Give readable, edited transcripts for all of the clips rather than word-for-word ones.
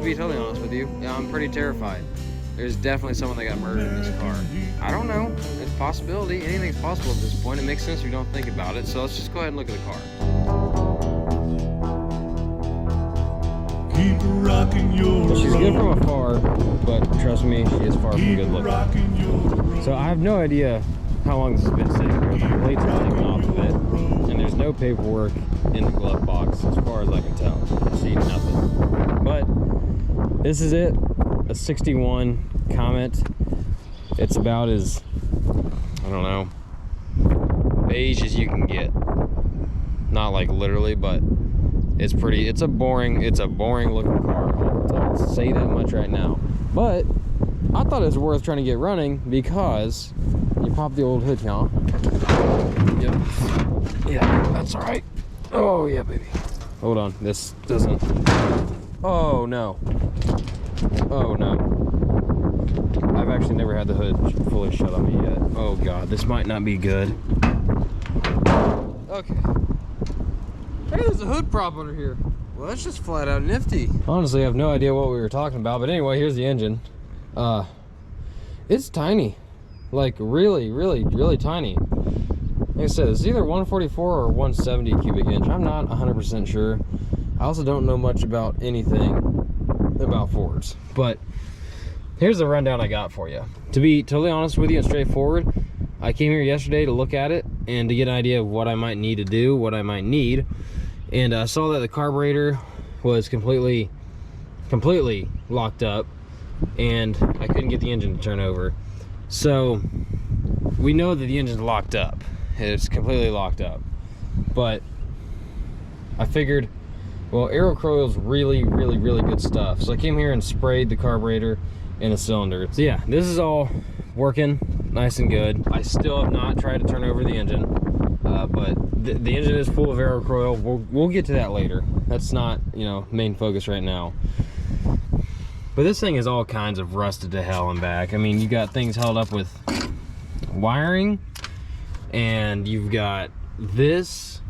to be totally honest with you. Yeah, I'm pretty terrified. There's definitely someone that got murdered in this car. I don't know. It's a possibility. Anything's possible at this point. It makes sense if you don't think about it. So let's just go ahead and look at the car. Keep rocking your Well, she's good from afar, but trust me, she is far from good looking. So I have no idea how long this has been sitting here. The plates are taken off of it, and there's no paperwork in the glove box as far as I can tell. I see nothing. But this is it, a 61 Comet. It's about as, I don't know, beige as you can get. Not like literally, but it's pretty, it's a boring looking car. I'll say that much right now. But I thought it was worth trying to get running because you pop the old hood, huh? Yep. Yeah, that's all right. Oh yeah, baby. Hold on, this doesn't. Oh no. Oh no. I've actually never had the hood fully shut on me yet. Oh god, this might not be good. Okay. Hey, there's a hood prop under here. Well, that's just flat out nifty. Honestly, I have no idea what we were talking about, but anyway, here's the engine. It's tiny. Like really tiny. Like I said, it's either 144 or 170 cubic inch. I'm not 100% sure. I also don't know much about anything about Fords, but here's the rundown I got for you. To be totally honest with you and straightforward, I came here yesterday to look at it and to get an idea of what I might need to do, what I might need. And I saw that the carburetor was completely locked up and I couldn't get the engine to turn over. So we know that the engine's locked up. It's completely locked up. But I figured, well, Aerocoil's really good stuff. So I came here and sprayed the carburetor and the cylinder. So yeah, this is all working nice and good. I still have not tried to turn over the engine, but the engine is full of Aerocoil. We'll get to that later. That's not, you know, main focus right now. But this thing is all kinds of rusted to hell and back. I mean, you got things held up with wiring, and you've got this.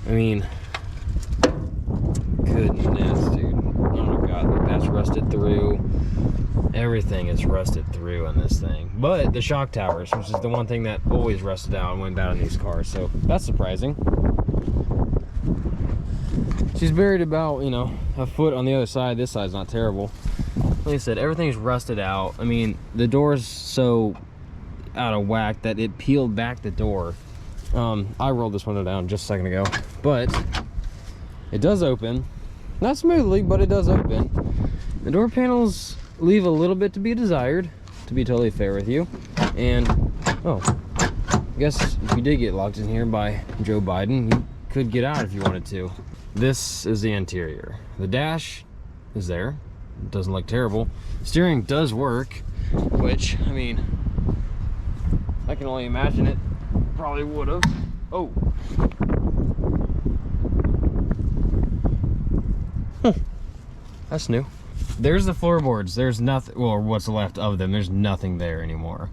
I mean, goodness, dude. Oh my god, look, that's rusted through. Everything is rusted through on this thing. But the shock towers, which is the one thing that always rusted out and went bad on these cars. So that's surprising. She's buried about, you know, a foot on the other side. This side's not terrible. Like I said, everything's rusted out. I mean, the door's so out of whack that it peeled back the door. I rolled this window down just a second ago, but it does open. Not smoothly, but it does open. The door panels leave a little bit to be desired, to be totally fair with you. And, oh, I guess if you did get locked in here by Joe Biden, you could get out if you wanted to. This is the interior. The dash is there. It doesn't look terrible. Steering does work, which, I mean, I can only imagine it probably would have. Oh. That's new. There's the floorboards. There's nothing, well, what's left of them. There's nothing there anymore.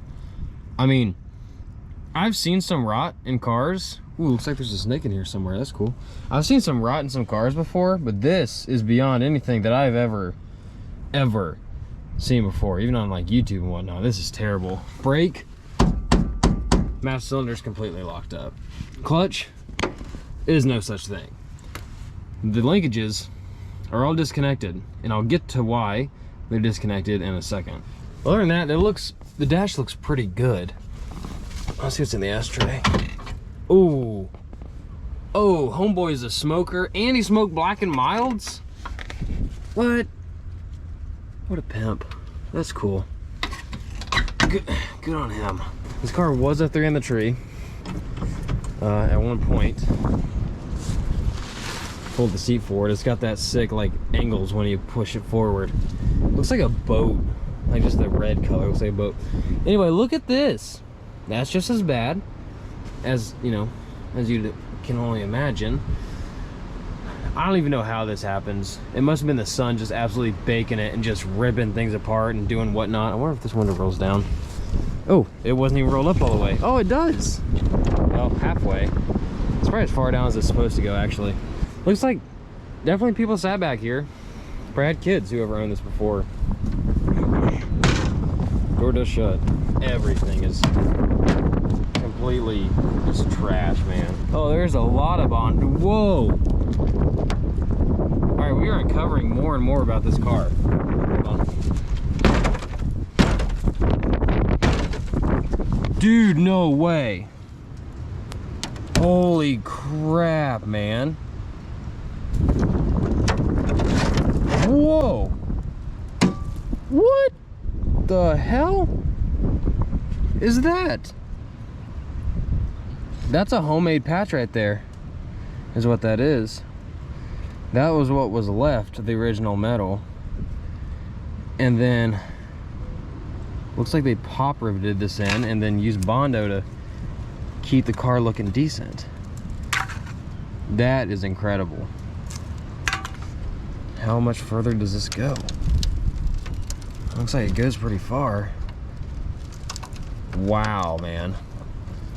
I mean, I've seen some rot in cars. Ooh, looks like there's a snake in here somewhere. That's cool. I've seen some rot in some cars before, but this is beyond anything that I've ever seen before, even on like YouTube and whatnot. This is terrible. Brake, master cylinder's completely locked up. Clutch is no such thing. The linkages are all disconnected, and I'll get to why they're disconnected in a second. Other than that, the dash looks pretty good. Let's see what's in the ashtray. Oh, homeboy is a smoker, and he smoked Black and Milds? What a pimp. That's cool. Good on him. This car was a 3 in the tree at one point. Pulled the seat forward. It's got that sick like angles when you push it forward. Looks like a boat, like just the red color. Looks like a boat. Anyway, look at this. That's just as bad as, you know, as you can only imagine. I don't even know how this happens. It must have been the sun just absolutely baking it and just ripping things apart and doing whatnot. I wonder if this window rolls down. Oh, it wasn't even rolled up all the way. Oh, it does. Well, halfway. It's probably as far down as it's supposed to go, actually. Looks like definitely people sat back here. Brad kids, whoever owned this before. Door does shut. Everything is completely just trash, man. Oh, there's a lot of Bond. Whoa! All right, we are uncovering more and more about this car. Hold on. Dude, no way. Holy crap, man. Whoa. What the hell is that? That's a homemade patch right there, is what that is. That was what was left of the original metal. And then looks like they pop riveted this in and then used Bondo to keep the car looking decent. That is incredible. How much further does this go? Looks like it goes pretty far. Wow, man.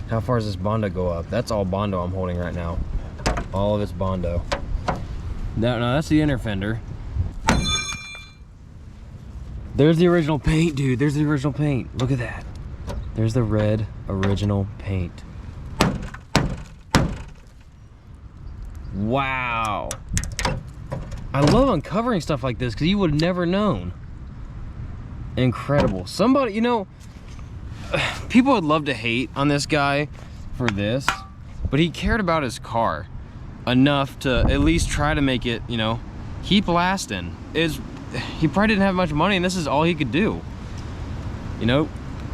How far does this Bondo go up? That's all Bondo I'm holding right now. All of it's Bondo. No, that's the inner fender. There's the original paint, dude. There's the original paint. Look at that. There's the red original paint. Wow. I love uncovering stuff like this because you would have never known. Incredible. Somebody, you know, people would love to hate on this guy for this, but he cared about his car enough to at least try to make it, you know, keep lasting. He probably didn't have much money and this is all he could do, you know,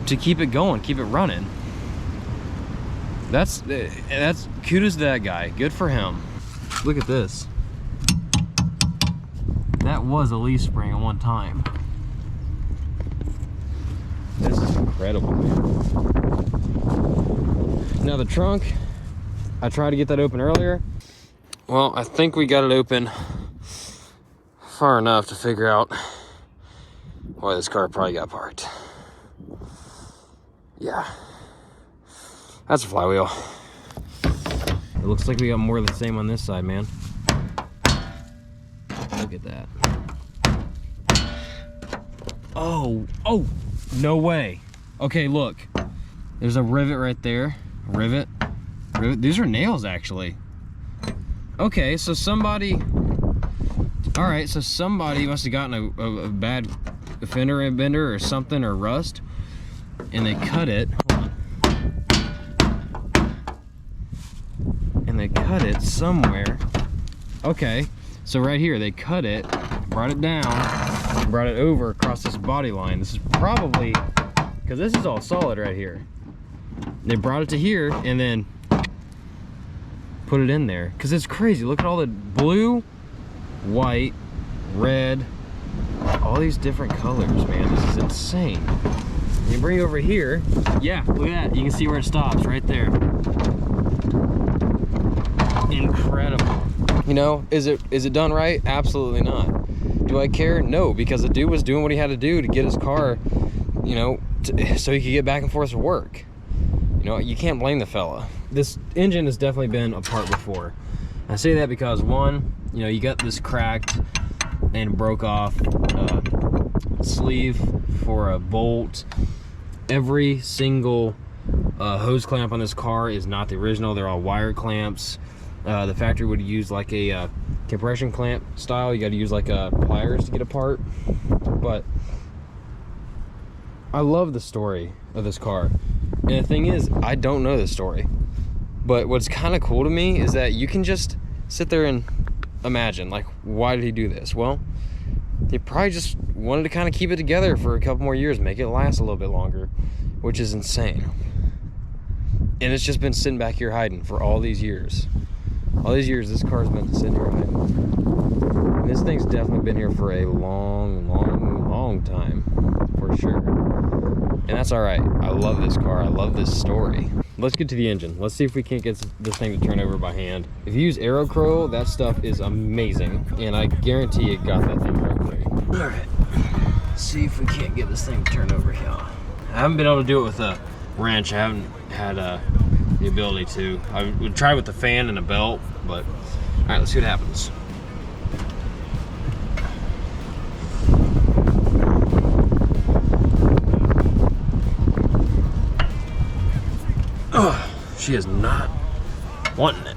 to keep it going, keep it running. That's kudos to that guy. Good for him. Look at this. That was a leaf spring at one time. This is incredible, man. Now the trunk, I tried to get that open earlier. Well, I think we got it open far enough to figure out why this car probably got parked. Yeah, that's a flywheel. It looks like we got more of the same on this side, man. Look at that. Oh, no way. Okay, look. There's a rivet right there. Rivet. These are nails, actually. Okay, so somebody... Alright, so somebody must have gotten a bad fender bender or something, or rust, and they cut it. And they cut it somewhere. Okay, so right here, they cut it, brought it down, brought it over across this body line. This is probably, because this is all solid right here. They brought it to here and then put it in there. Because it's crazy. Look at all the blue, white, red, all these different colors, man. This is insane. You bring it over here. Yeah, look at that. You can see where it stops right there. Incredible. You know, is it done right? Absolutely not. Do I care? No, because the dude was doing what he had to do to get his car, you know, so he could get back and forth to work. You know, you can't blame the fella. This engine has definitely been apart before. I say that because, one, you know, you got this cracked and broke off sleeve for a bolt. Every single hose clamp on this car is not the original. They're all wire clamps. The factory would use like a compression clamp style. You got to use like pliers to get apart. But I love the story of this car. And the thing is, I don't know the story. But what's kind of cool to me is that you can just sit there and imagine, like, why did he do this? Well, he probably just wanted to kind of keep it together for a couple more years, make it last a little bit longer, which is insane. And it's just been sitting back here hiding for all these years. All these years, this car's been sitting here hiding. And this thing's definitely been here for a long, long, long time, for sure. And that's all right. I love this car. I love this story. Let's get to the engine. Let's see if we can't get this thing to turn over by hand. If you use AeroCrow, that stuff is amazing. And I guarantee it got that thing right. All right. Let's see if we can't get this thing to turn over here. I haven't been able to do it with a wrench. I haven't had the ability to. I would try with the fan and a belt, but all right, let's see what happens. She is not wanting it.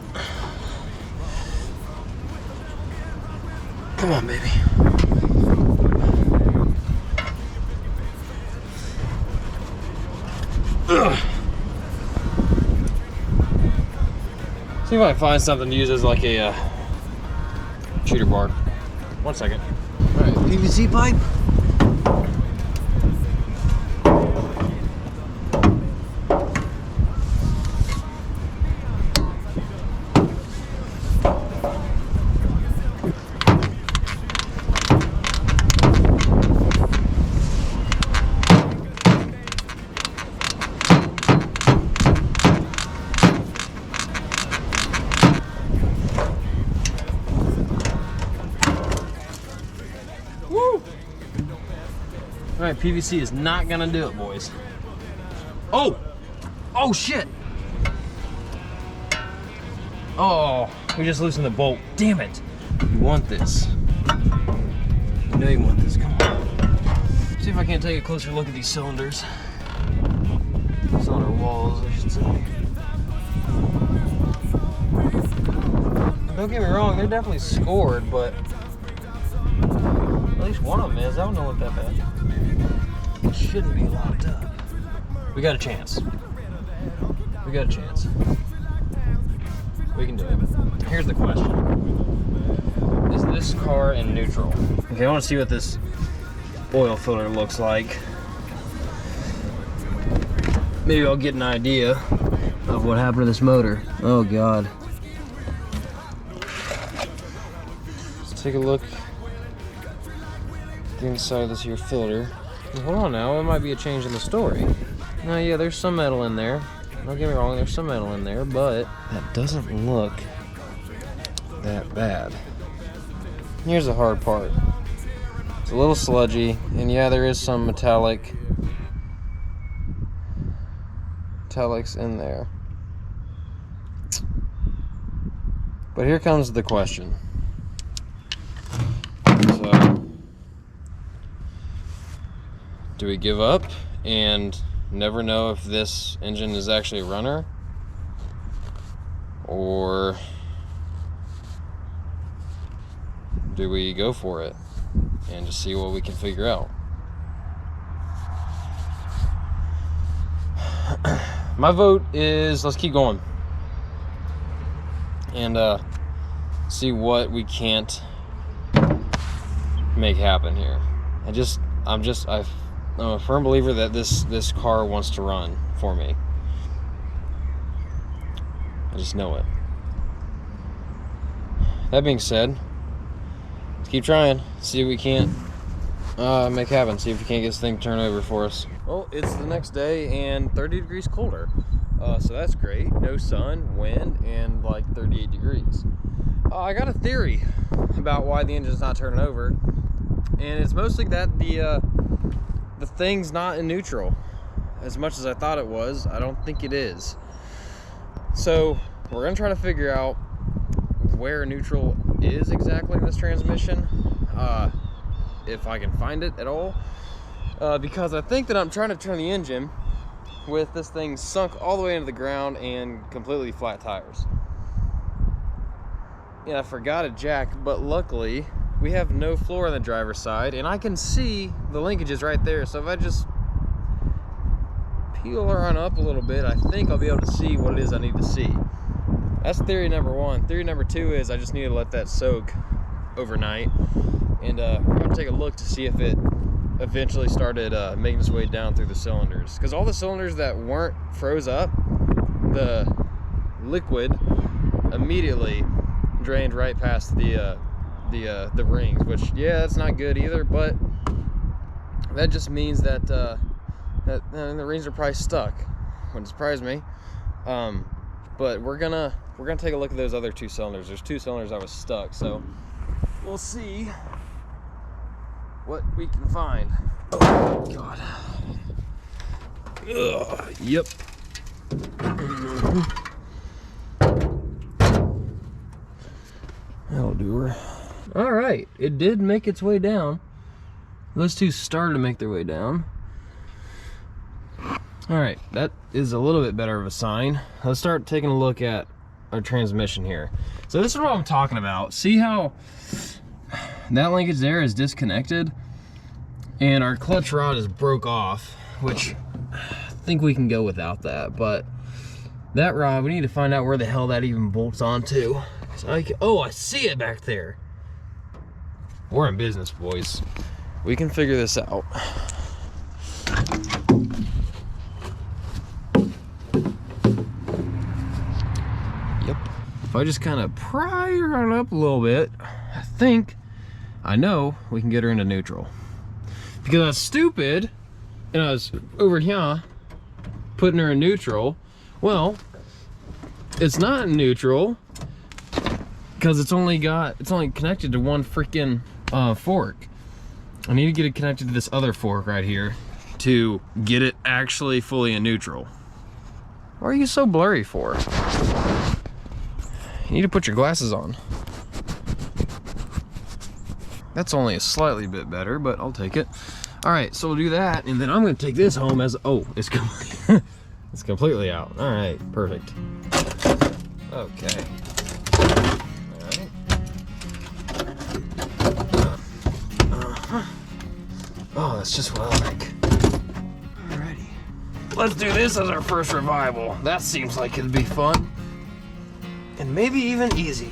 Come on, baby. Ugh. See if I can find something to use as like a cheater bar. 1 second. All right, PVC pipe. All right, PVC is not gonna do it, boys. Oh! Oh, shit! Oh, we just loosened the bolt. Damn it! You want this. You know you want this, come on. See if I can't take a closer look at these cylinders. Cylinder walls, I should say. Don't get me wrong, they're definitely scored, but at least one of them is. I don't know what that bad. It shouldn't be locked up. We got a chance. We got a chance. We can do it. Here's the question. Is this car in neutral? Okay, I want to see what this oil filter looks like. Maybe I'll get an idea of what happened to this motor. Oh God. Let's take a look at the inside of this here filter. Hold on now, it might be a change in the story. Now, yeah, there's some metal in there. Don't get me wrong, there's some metal in there, but that doesn't look that bad. Here's the hard part. It's a little sludgy, and yeah, there is some metallics in there. But here comes the question. So, do we give up and never know if this engine is actually a runner? Or do we go for it and just see what we can figure out? My vote is let's keep going and see what we can't make happen here. I'm a firm believer that this car wants to run for me. I just know it. That being said, let's keep trying. See what we can't make happen. See if we can't get this thing turned over for us. Well, it's the next day and 30 degrees colder. So that's great. No sun, wind, and like 38 degrees. I got a theory about why the engine's not turning over. And it's mostly that the thing's not in neutral. As much as I thought it was, I don't think it is. So we're gonna try to figure out where neutral is exactly in this transmission, if I can find it at all, because I think that I'm trying to turn the engine with this thing sunk all the way into the ground and completely flat tires. Yeah, I forgot a jack, but luckily we have no floor on the driver's side, and I can see the linkages right there. So if I just peel her on up a little bit, I think I'll be able to see what it is I need to see. That's theory number one. Theory number two is I just need to let that soak overnight, and we're going to take a look to see if it eventually started making its way down through the cylinders. Because all the cylinders that weren't froze up, the liquid immediately drained right past the rings, which, yeah, that's not good either, but that just means that the rings are probably stuck. Wouldn't surprise me. But we're gonna take a look at those other two cylinders. There's two cylinders that was stuck, so we'll see what we can find. Oh God. Ugh, yep. That'll do her. All right, it did make its way down. Those two started to make their way down. All right, that is a little bit better of a sign. Let's start taking a look at our transmission here. So this is what I'm talking about. See how that linkage there is disconnected and our clutch rod is broke off, which I think we can go without that, but that rod, we need to find out where the hell that even bolts onto. So oh, I see it back there. We're in business, boys. We can figure this out. Yep. If I just kind of pry her up a little bit, I know we can get her into neutral. Because I was stupid and I was over here putting her in neutral. Well, it's not in neutral because it's only connected to one freaking fork. I need to get it connected to this other fork right here to get it actually fully in neutral. Why are you so blurry for? You need to put your glasses on. That's only a slightly bit better, but I'll take it. All right, so we'll do that, and then I'm gonna take this home as, oh, it's it's completely out. All right, perfect. Okay. All right. Oh, that's just what I like. Alrighty. Let's do this as our first revival. That seems like it'd be fun. And maybe even easy.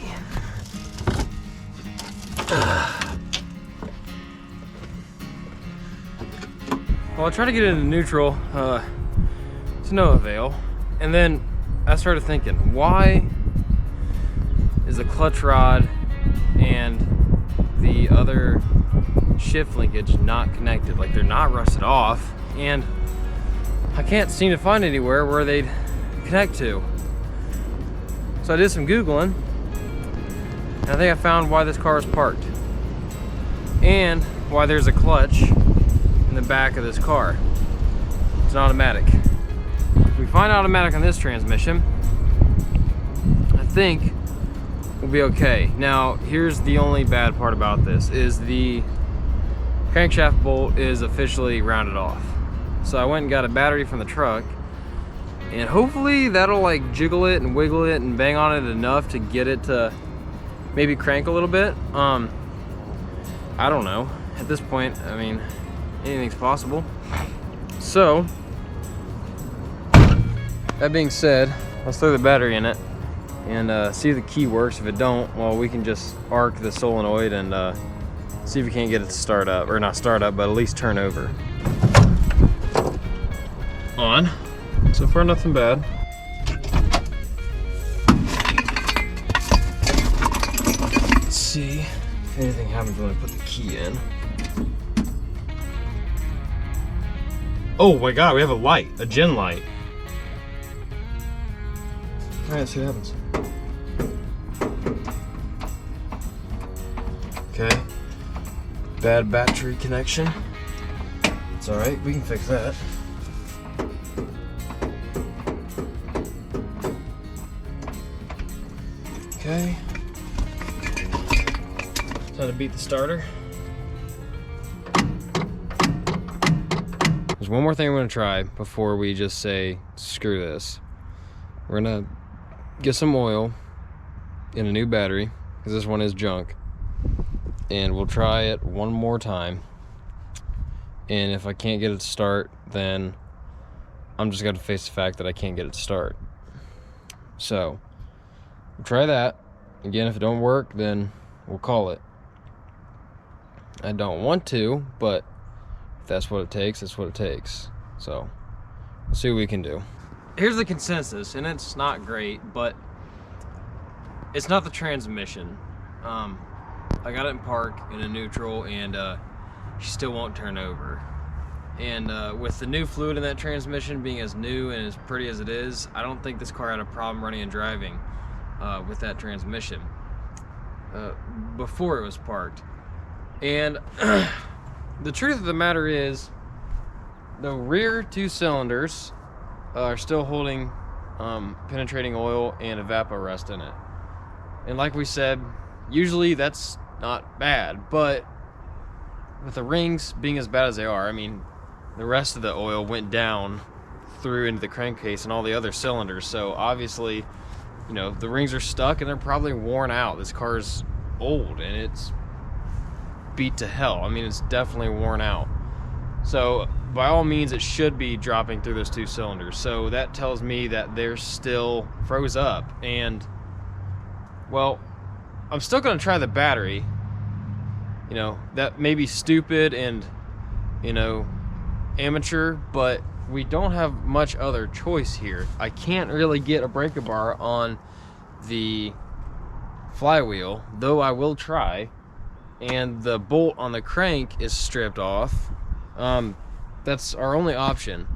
Well, I tried to get it into neutral, to no avail. And then I started thinking, why is the clutch rod and the other shift linkage not connected? Like, they're not rusted off, and I can't seem to find anywhere where they'd connect to. So I did some Googling, and I think I found why this car is parked and why there's a clutch in the back of this car. It's an automatic. If we find automatic on this transmission, I think we'll be okay. Now, here's the only bad part about this, is the crankshaft bolt is officially rounded off. So I went and got a battery from the truck, and hopefully that'll like jiggle it and wiggle it and bang on it enough to get it to maybe crank a little bit. I don't know. At this point, I mean, anything's possible. So, that being said, let's throw the battery in it and see if the key works. If it don't, well, we can just arc the solenoid and see if we can't get it to start up, or not start up, but at least turn over. On. So far, nothing bad. Let's see if anything happens when I put the key in. Oh my god, we have a light, a gen light. Alright, let's see what happens. Okay. Bad battery connection. It's alright, we can fix that. Okay. Time to beat the starter. There's one more thing I'm gonna try before we just say, screw this. We're gonna get some oil in a new battery, because this one is junk. And we'll try it one more time. And if I can't get it to start, then I'm just gonna face the fact that I can't get it to start. So, we'll try that. Again, if it don't work, then we'll call it. I don't want to, but if that's what it takes, that's what it takes. So, we'll see what we can do. Here's the consensus, and it's not great, but it's not the transmission. I got it in park in a neutral, and she still won't turn over. And with the new fluid in that transmission being as new and as pretty as it is, I don't think this car had a problem running and driving with that transmission before it was parked. And the truth of the matter is, the rear two cylinders are still holding penetrating oil and evaporust in it. And like we said, usually that's not bad, but with the rings being as bad as they are, I mean, the rest of the oil went down through into the crankcase and all the other cylinders. So obviously, you know, the rings are stuck and they're probably worn out. This car's old and it's beat to hell. I mean, it's definitely worn out. So by all means, it should be dropping through those 2 cylinders. So that tells me that they're still froze up. And, well, I'm still going to try the battery. You know, that may be stupid and, you know, amateur, but we don't have much other choice here. I can't really get a breaker bar on the flywheel, though I will try. And the bolt on the crank is stripped off. That's our only option.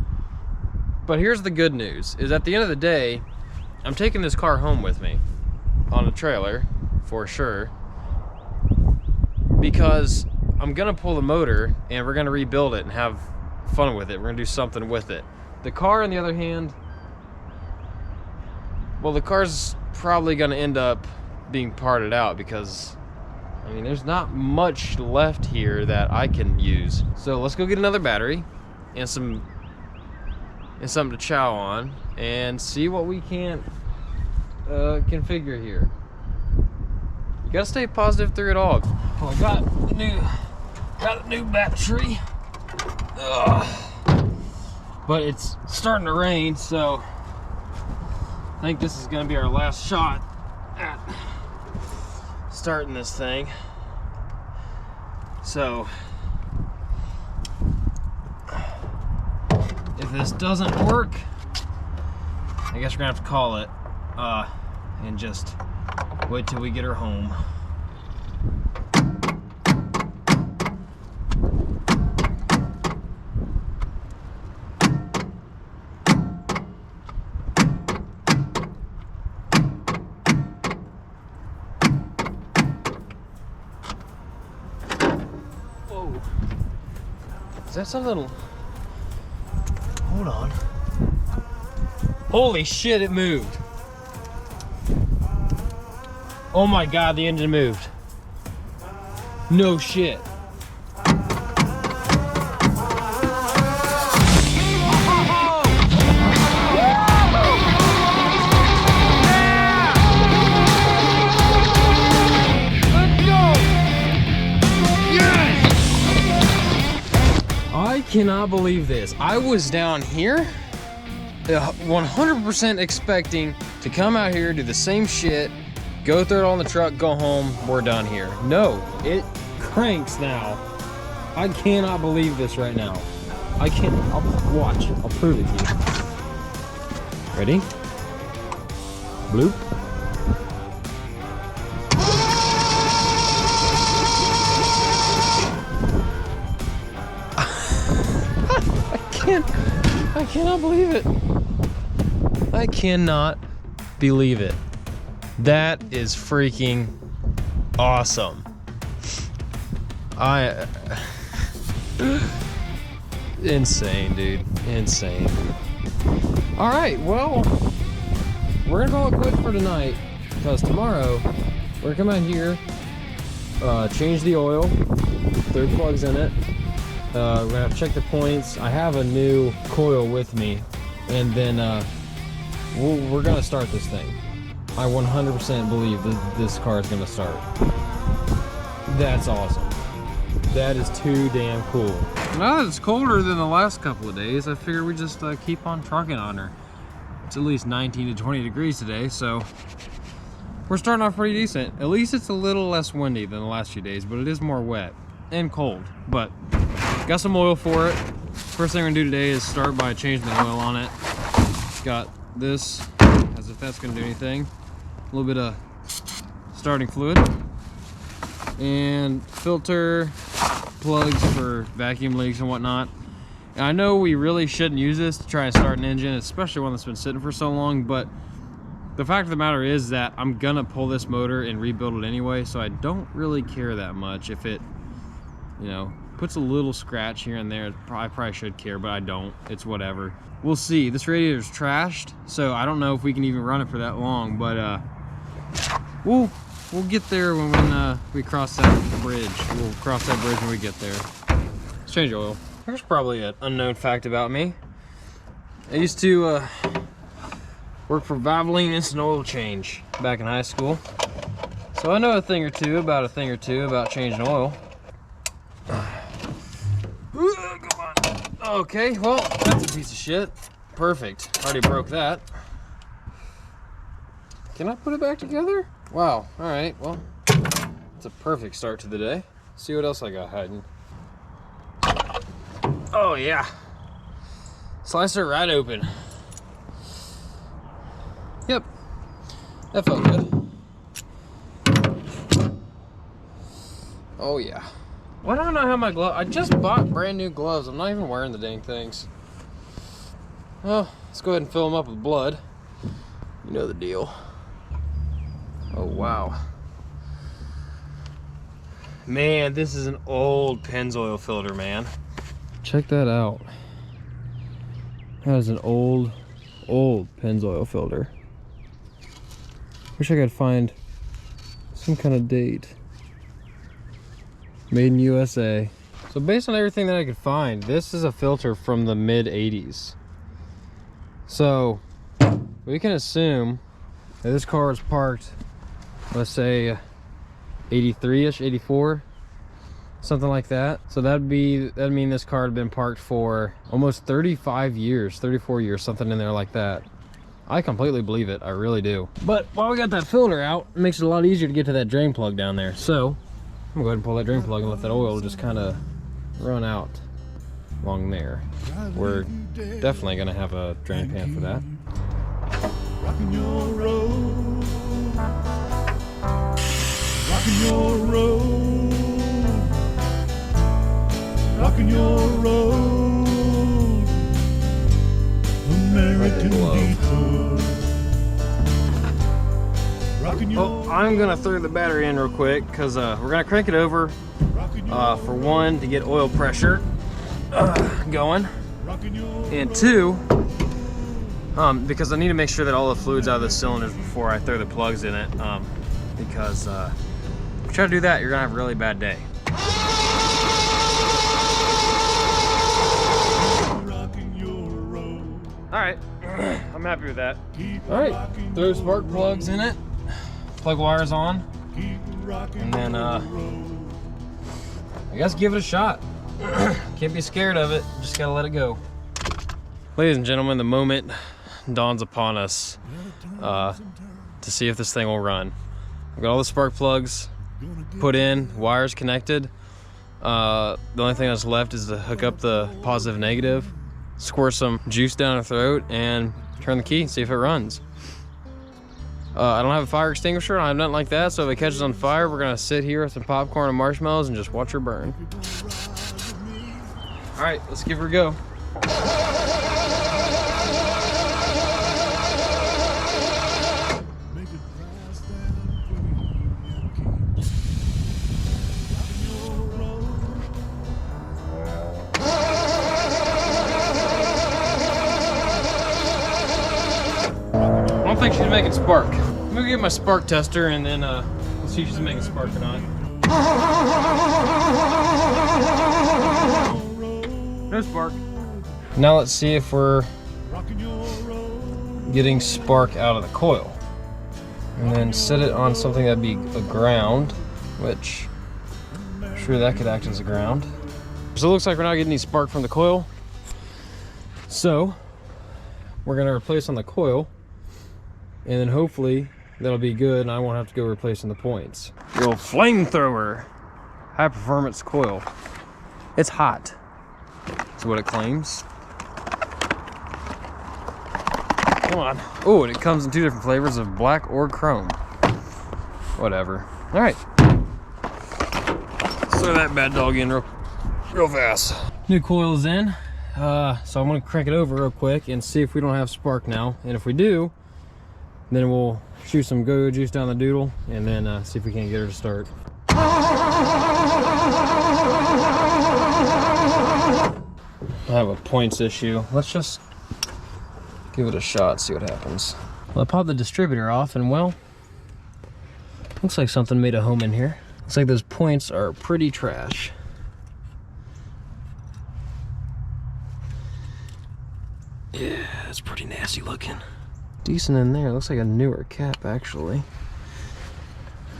But here's the good news, is at the end of the day, I'm taking this car home with me on a trailer, for sure, because I'm gonna pull the motor and we're gonna rebuild it and have fun with it. We're gonna do something with it. The car, on the other hand, well, the car's probably gonna end up being parted out because, I mean, there's not much left here that I can use. So let's go get another battery and something to chow on and see what we can configure here. You gotta stay positive through it all. Well, I got the new battery. But it's starting to rain, so I think this is gonna be our last shot at starting this thing. So if this doesn't work, I guess we're gonna have to call it and just wait till we get her home. Whoa. Is that something? Hold on. Holy shit, it moved. Oh my God, the engine moved. No shit. I cannot believe this. I was down here 100% expecting to come out here, do the same shit, go throw it on the truck, go home, we're done here. No, it cranks now. I cannot believe this right now. I can't, I'll watch, I'll prove it to you. Ready? Bloop. I cannot believe it. I cannot believe it. That is freaking awesome. Insane, dude. Insane. All right, well, we're gonna call it quits for tonight because tomorrow we're gonna come out here, change the oil, 3 plugs in it. We're gonna have to check the points. I have a new coil with me, and then we're gonna start this thing. I 100% believe that this car is gonna start. That's awesome. That is too damn cool. Now that it's colder than the last couple of days, I figure we just keep on trucking on her. It's at least 19 to 20 degrees today, so we're starting off pretty decent. At least it's a little less windy than the last few days, but it is more wet and cold. But got some oil for it. First thing we're gonna do today is start by changing the oil on it. Got this, as if that's gonna do anything. A little bit of starting fluid. And filter, plugs for vacuum leaks and whatnot. And I know we really shouldn't use this to try and start an engine, especially one that's been sitting for so long, but the fact of the matter is that I'm gonna pull this motor and rebuild it anyway, so I don't really care that much if it, you know, puts a little scratch here and there. I probably should care, but I don't. It's whatever. We'll see. This radiator's trashed, so I don't know if we can even run it for that long, but we'll get there when we cross that bridge. We'll cross that bridge when we get there. Let's change oil. Here's probably an unknown fact about me. I used to work for Valvoline Instant Oil Change back in high school. So I know a thing or two about changing oil. Okay, well, that's a piece of shit. Perfect. Already broke that. Can I put it back together? Wow. All right. Well, it's a perfect start to the day. See what else I got hiding. Oh yeah. Slice it right open. Yep. That felt good. Oh yeah. Why don't I have my glove? I just bought brand new gloves. I'm not even wearing the dang things. Well, let's go ahead and fill them up with blood. You know the deal. Oh wow. Man, this is an old Pennzoil filter, man. Check that out. That is an old Pennzoil filter. Wish I could find some kind of date. Made in USA. So based on everything that I could find, this is a filter from the mid 80s. So we can assume that this car is parked, let's say 83-ish, 84, something like that. So that'd mean this car had been parked for almost 35 years, 34 years, something in there like that. I completely believe it, I really do. But while we got that filter out, it makes it a lot easier to get to that drain plug down there. So I'm gonna go ahead and pull that drain plug and let that oil just kind of run out along there. We're definitely gonna have a drain pan for that. Rocking your road, rocking your road, rocking your road, American Detroit. Oh, I'm gonna throw the battery in real quick because we're gonna crank it over for one, to get oil pressure going, and two, because I need to make sure that all the fluid's out of the cylinders before I throw the plugs in it, because if you try to do that, you're gonna have a really bad day. Alright, I'm happy with that. Alright, throw spark plugs in it, plug wires on, and then I guess give it a shot. Can't be scared of it, just gotta let it go. Ladies and gentlemen, the moment dawns upon us to see if this thing will run. I've got all the spark plugs put in, wires connected. The only thing that's left is to hook up the positive negative, squirt some juice down her throat, and turn the key and see if it runs. I don't have a fire extinguisher, I don't have nothing like that, so if it catches on fire, we're gonna sit here with some popcorn and marshmallows and just watch her burn. All right, let's give her a go. I don't think she's making spark. I'm gonna get my spark tester and then we'll see if she's making spark or not. No spark. Now let's see if we're getting spark out of the coil. And then set it on something that'd be a ground, which I'm sure that could act as a ground. So it looks like we're not getting any spark from the coil. So we're gonna replace on the coil, and then hopefully that'll be good and I won't have to go replacing the points. The old flamethrower, high performance coil. It's hot, that's what it claims. Come on. Oh, and it comes in two different flavors of black or chrome. Whatever. All right. Let's throw that bad dog in real fast. New coil is in. So I'm gonna crank it over real quick and see if we don't have spark now. And if we do, then we'll shoot some go-go juice down the doodle and then see if we can't get her to start. I have a points issue. Let's just give it a shot, see what happens. Well, I popped the distributor off and well, looks like something made a home in here. Looks like those points are pretty trash. Yeah, that's pretty nasty looking. Decent in there. Looks like a newer cap, actually.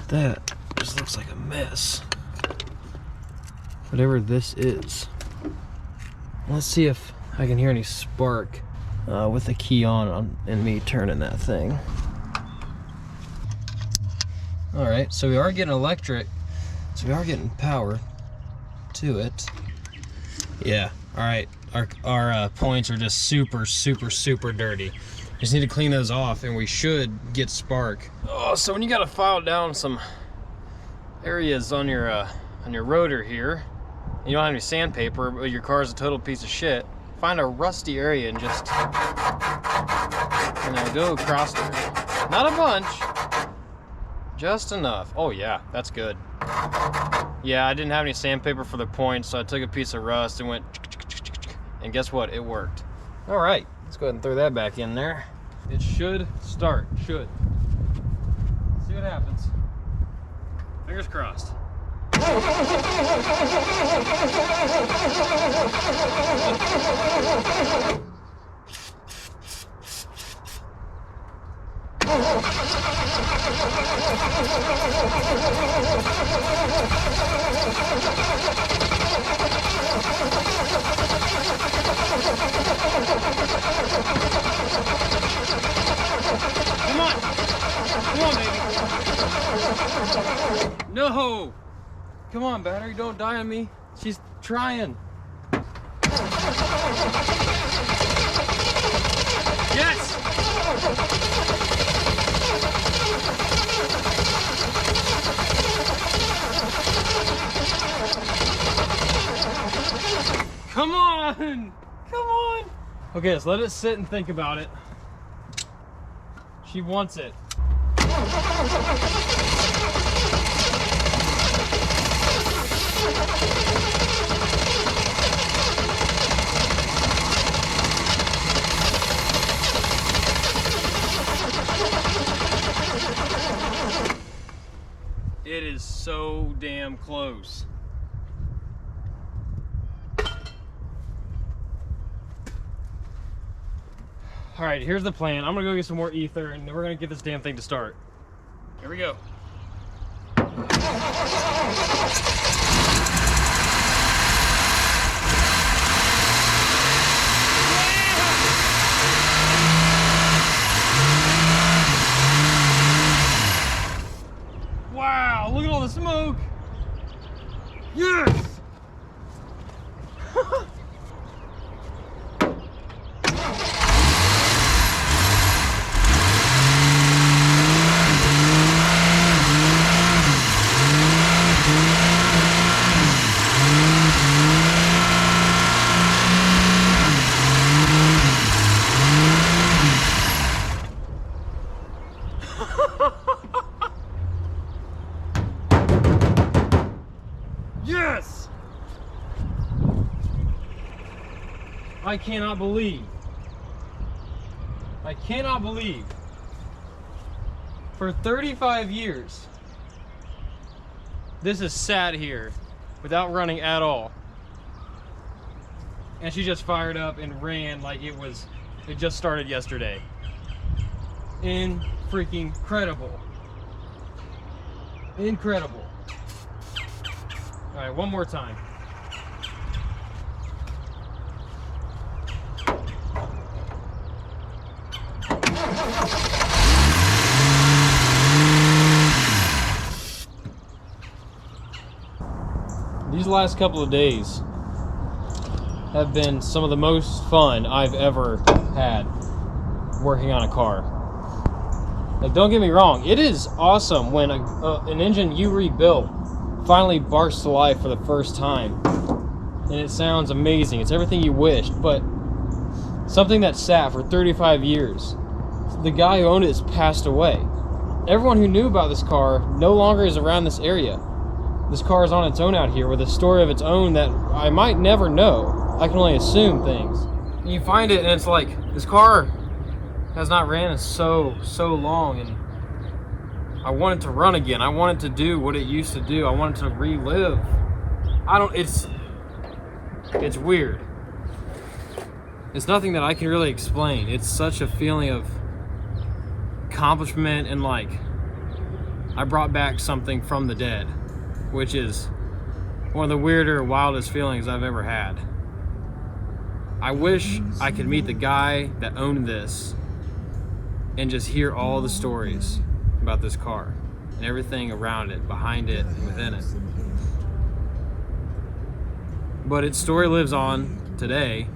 That just looks like a mess. Whatever this is. Let's see if I can hear any spark with the key on and me turning that thing. Alright, so we are getting electric. So we are getting power to it. Yeah, alright. Our points are just super, super, super dirty. Just need to clean those off and we should get spark. Oh, so when you gotta file down some areas on your rotor here, you don't have any sandpaper, but your car's a total piece of shit, find a rusty area and just, you know, go across there. Not a bunch, just enough. Oh yeah, that's good. Yeah, I didn't have any sandpaper for the points, so I took a piece of rust and went, and guess what? It worked. All right, let's go ahead and throw that back in there. It should start, should. See what happens. Fingers crossed. Come on! Come on, baby! No! Come on, battery, don't die on me. She's trying. Yes! Come on! Come on! Okay, let's let it sit and think about it. She wants it. It is so damn close. All right, here's the plan. I'm gonna go get some more ether and we're gonna get this damn thing to start. Here we go. Wow, look at all the smoke. Yes! Yes! I cannot believe for 35 years this has sat here without running at all, and she just fired up and ran like it just started yesterday. Incredible. Incredible. All right, one more time. These last couple of days have been some of the most fun I've ever had working on a car. Like, don't get me wrong, it is awesome when an engine you rebuilt finally barks to life for the first time, and it sounds amazing. It's everything you wished, but something that sat for 35 years, the guy who owned it has passed away. Everyone who knew about this car no longer is around this area. This car is on its own out here with a story of its own that I might never know. I can only assume things. And you find it and it's like, this car has not ran in so long, and I want it to run again. I want it to do what it used to do. I want it to relive. It's weird. It's nothing that I can really explain. It's such a feeling of accomplishment and like I brought back something from the dead, which is one of the weirder, wildest feelings I've ever had. I wish I could meet the guy that owned this and just hear all the stories about this car and everything around it, behind it, and within it. But its story lives on today,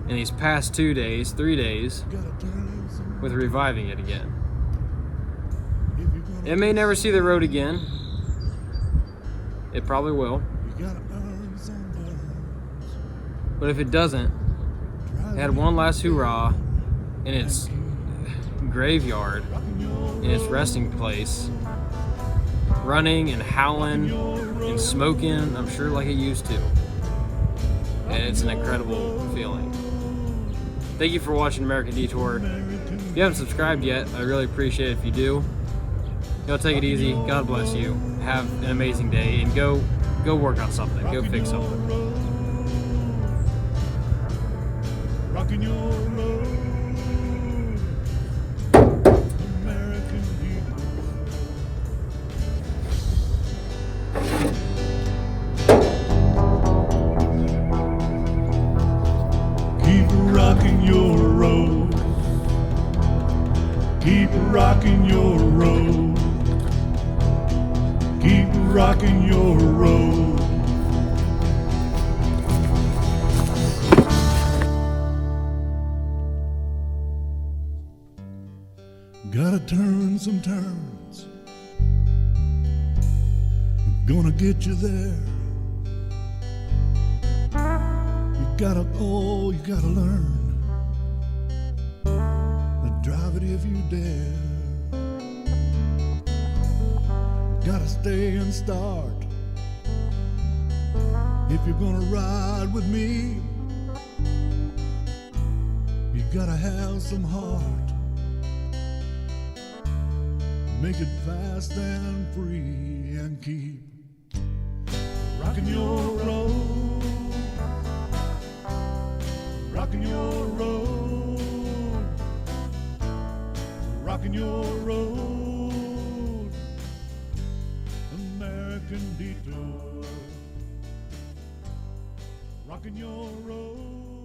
in these past 2 days, 3 days, with reviving it again. It may never see the road again. It probably will. But if it doesn't, it had one last hoorah in its graveyard, in its resting place, running and howling and smoking, I'm sure, like it used to. And it's an incredible feeling. Thank you for watching American Detour. If you haven't subscribed yet, I really appreciate it if you do. Y'all take it easy. God bless you. Have an amazing day, and go work on something. Go fix something. Rocking your road, American Detour. Keep rocking your road. Keep rocking your road. Keep rocking your road. Gotta turn some turns. Gonna get you there. You gotta learn to drive it if you dare. Gotta stay and start if you're gonna ride with me. You gotta have some heart. Make it fast and free and keep rocking your road, rocking your road, rocking your road, American Detour, rocking your road.